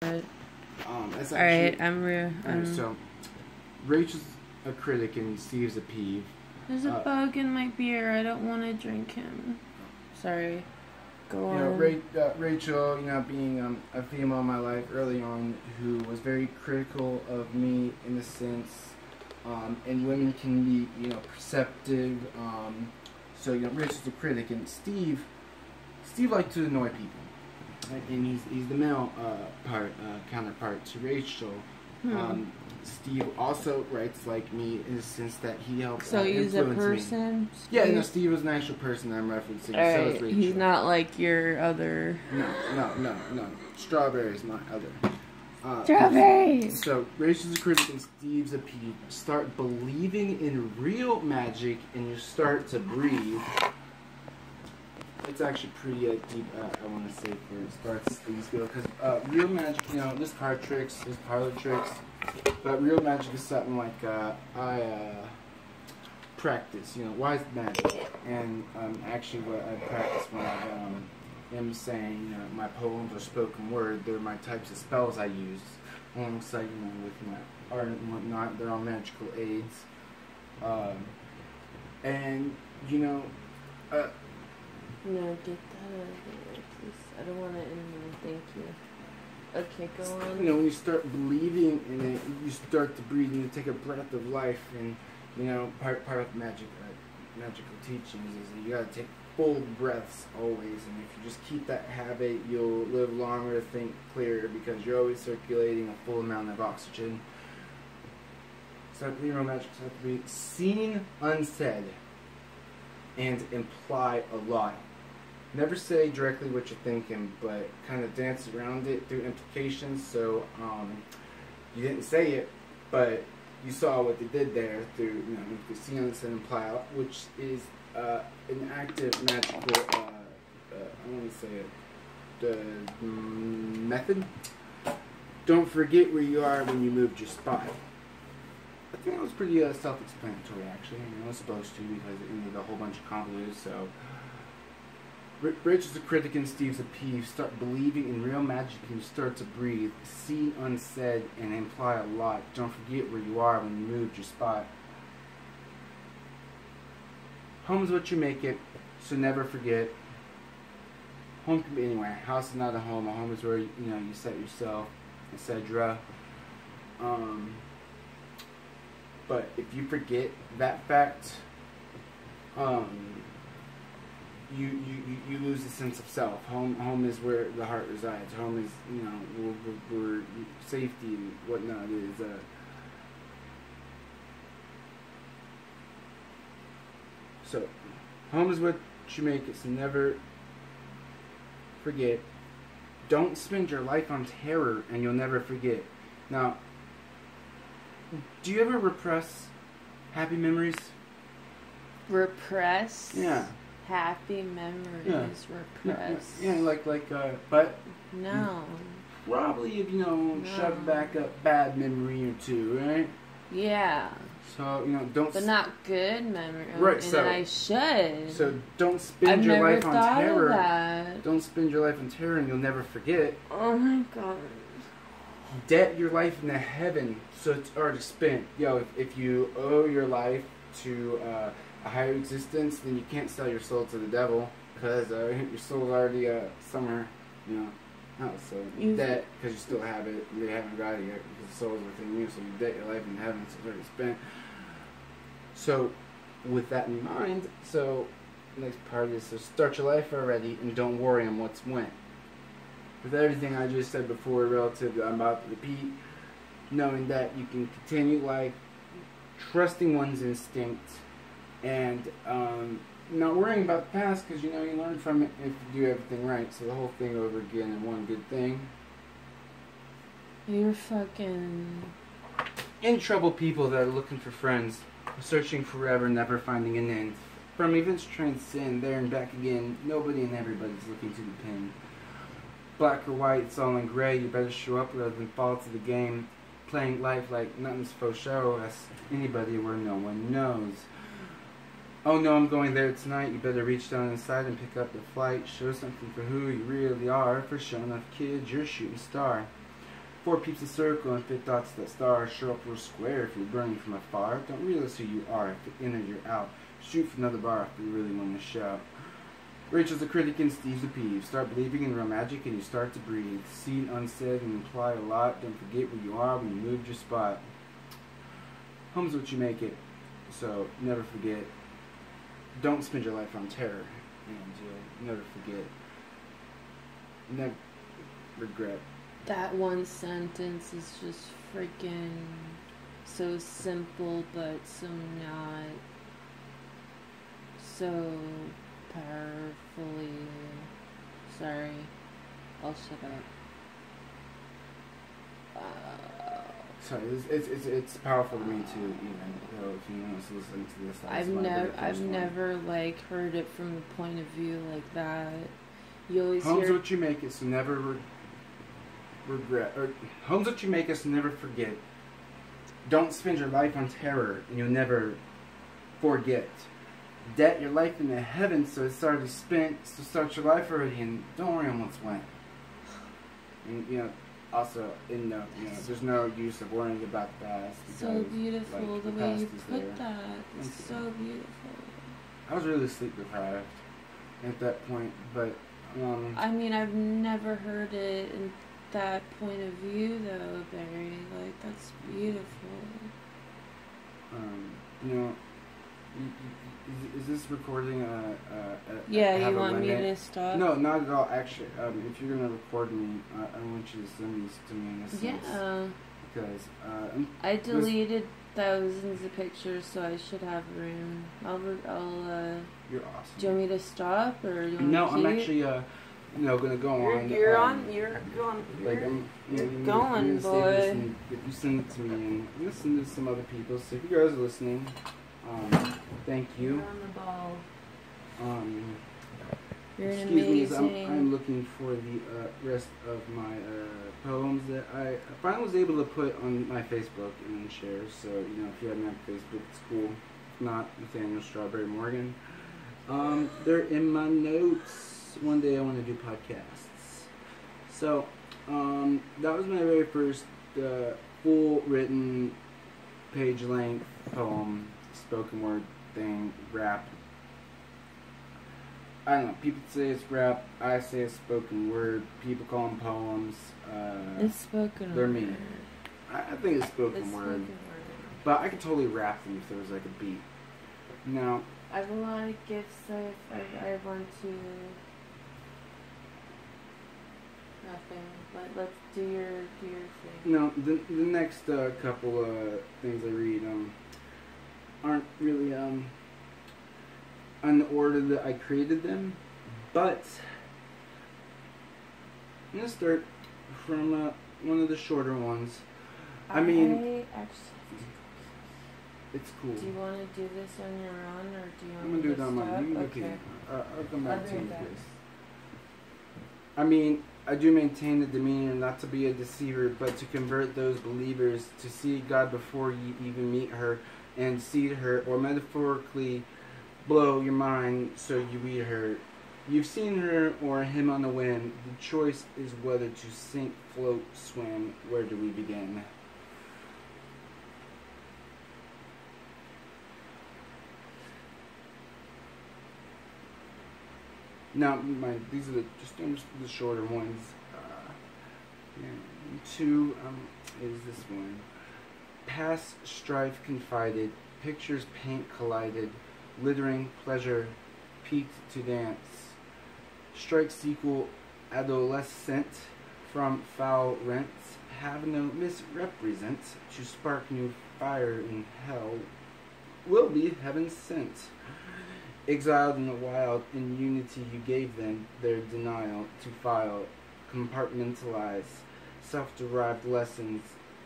That's Alright, I'm real. So, Rachel's a critic and Steve's a peeve. There's a bug in my beer. I don't want to drink him. Sorry. Go on. Rachel, being a female in my life early on who was very critical of me in a sense, and women can be, perceptive. So, Rachel's a critic, and Steve likes to annoy people. Right? And he's the male counterpart to Rachel. Steve also writes like me in the sense that he helps he's a influence person? me. Yeah, no, Steve is an actual person I'm referencing. Right. So is Rachel. He's not like your other... No. Strawberry is my other. Strawberry! So, Rachel's a critic and Steve's a peeve. Start believing in real magic and you start to breathe. It's actually pretty deep, I want to say, for starts things go. Because real magic, there's card tricks, there's parlor tricks. But real magic is something like I practice, wise magic. And actually what I practice when I am saying, my poems or spoken word, they're my types of spells I use. Alongside, with my art and whatnot, they're all magical aids. No, get that out of here, please. I don't want it anymore. Thank you. Okay, go on. When you start believing in it, you start to breathe and you take a breath of life. And, part of magical teachings is that you got to take full breaths always. And if you just keep that habit, you'll live longer, think clearer, because you're always circulating a full amount of oxygen. So, real magic has to be seen, unsaid, and imply a lot. Never say directly what you're thinking, but kind of dance around it through implications. So you didn't say it, but you saw what they did there through, the scenes and imply, which is an active magical, I want to say it, the method. Don't forget where you are when you moved your spot. I think that was pretty self-explanatory, actually. I was supposed to because it needed a whole bunch of convoluted, so... Rachel's a critic and Steve's a peeve. Start believing in real magic and you start to breathe. See unsaid and imply a lot. Don't forget where you are when you moved your spot. Home is what you make it, so never forget. Home can be anywhere. House is not a home. A home is where you set yourself, etc. But if you forget that fact, you lose a sense of self. Home is where the heart resides. Home is, where safety and whatnot is. So, home is what you make it, so never forget. Don't spend your life on terror and you'll never forget. Now, do you ever repress happy memories? Repress? Yeah. Happy memories repressed. Yeah, but no. Probably if shove back up bad memory or two, right? Yeah. So don't. But not good memory. Right. And so I should. So don't spend your life on terror. Of that. Don't spend your life on terror, and you'll never forget. Oh my God. Debt your life into heaven, so it's already spent. If you owe your life to a higher existence, then you can't sell your soul to the devil because your soul's already somewhere, not so debt because you still have it. You haven't got it yet because the soul's within you, so you debt your life in heaven, so it's already spent. So, with that in mind, the next part is to start your life already and don't worry on what's went. With everything I just said before, relative to I'm about to repeat, knowing that you can continue trusting one's instinct. And not worrying about the past because you learn from it if you do everything right. So the whole thing over again in one good thing. You're fucking... In trouble people that are looking for friends, searching forever, never finding an end. From events transcend, there and back again, nobody and everybody's looking to the pin. Black or white, it's all in gray, you better show up rather than fall to the game. Playing life like nothing's for show, ask anybody where no one knows. Oh no, I'm going there tonight. You better reach down inside and pick up the flight. Show something for who you really are. For showing off kids, you're a shooting star. 4 peeps a circle and 5 dots that star. Show up real square if you're burning from afar. Don't realize who you are if you're in or you're out. Shoot for another bar if you really want to shout. Rachel's a critic and Steve's a peeve. Start believing in real magic and you start to breathe. Seen unsaid and imply a lot. Don't forget where you are when you moved your spot. Home's what you make it, so never forget. Don't spend your life on terror, and you'll never forget. Never regret. That one sentence is just freaking so simple, but so not so powerfully. Sorry, I'll shut up. Sorry, it's powerful to me too. Even though if you want to listen to this, I've never like heard it from the point of view like that. You always Home's hear what you make it, so never regret. Or home's what you make it, so never forget. Don't spend your life on terror, and you'll never forget. Debt your life in the heavens, so it's already spent. So start your life already, and don't worry on what's went. And also, there's no use of worrying about the past. So beautiful, like, the way you put that. It's Thank so you. beautiful. I was really sleep deprived at that point, but I mean, I've never heard it in that point of view, though, Barry. Like, that's beautiful. Is this recording Yeah, have you a want me limit? to stop? No, not at all. Actually, if you're gonna record me, I want you to send these to me in a sense. Yeah. Because I deleted thousands of pictures, so I should have room. you're awesome. Do you want me to stop, or do you want No, to I'm keep? actually gonna go on. You're going. You're going, boy. You send it to me, and I'm listen to some other people. So if you guys are listening, thank you. You're on the ball. You're Excuse amazing. me, as I'm looking for the rest of my poems that I finally was able to put on my Facebook and share. So, if you have me on Facebook, it's cool. If not, Nathaniel Strawberry Morgan. They're in my notes. One day I want to do podcasts. So, that was my very first full written, page length poem, spoken word thing, rap. I don't know. People say it's rap. I say it's spoken word. People call them poems. It's spoken word. They're me. I think it's spoken It's word. spoken word. But I could totally rap them if there was like a beat. Now, I have a lot of gifts, so if I want to. Nothing. Let's do your thing. no, the next couple things I read aren't really in the order that I created them, but I'm gonna start from one of the shorter ones. I mean, it's cool. Do you want to do this on your own, or do you want I'm gonna do it on my own. Okay. I'll come back to you back. first. I mean, I do maintain the demeanor not to be a deceiver, but to convert those believers to see God before you even meet her and seed her, or metaphorically blow your mind so you read her. You've seen her or him on the wind. The choice is whether to sink, float, swim. Where do we begin? Now, these are just the shorter ones. And 2 is this one. Past strife confided, pictures paint collided, littering pleasure, peaked to dance. Strike sequel, adolescent, from foul rents, have no misrepresent, to spark new fire in hell, will be heaven sent. Exiled in the wild, in unity you gave them their denial to file, compartmentalize, self-derived lessons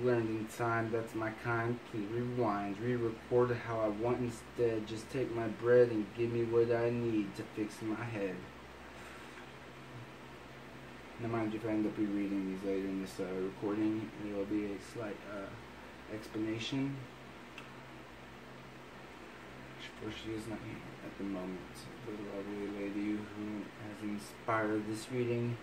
learned in time. That's my kind. Please rewind, re-record how I want instead. Just take my bread and give me what I need to fix my head. Now mind you, if I end up rereading these later in this recording, there will be a slight explanation. For she is not here at the moment, the lovely lady who has inspired this reading.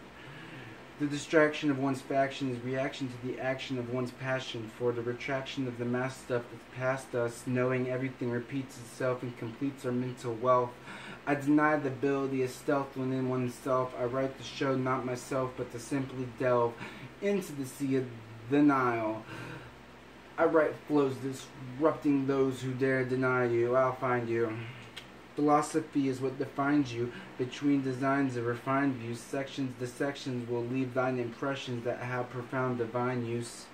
The distraction of one's faction is reaction to the action of one's passion for the retraction of the mass stuff that's past us, knowing everything repeats itself and completes our mental wealth. I deny the ability of stealth within oneself. I write to show not myself, but to simply delve into the sea of the Nile. I write flows disrupting those who dare deny you. I'll find you. Philosophy is what defines you. Between designs of refined views, sections, dissections will leave thine impressions that have profound divine use.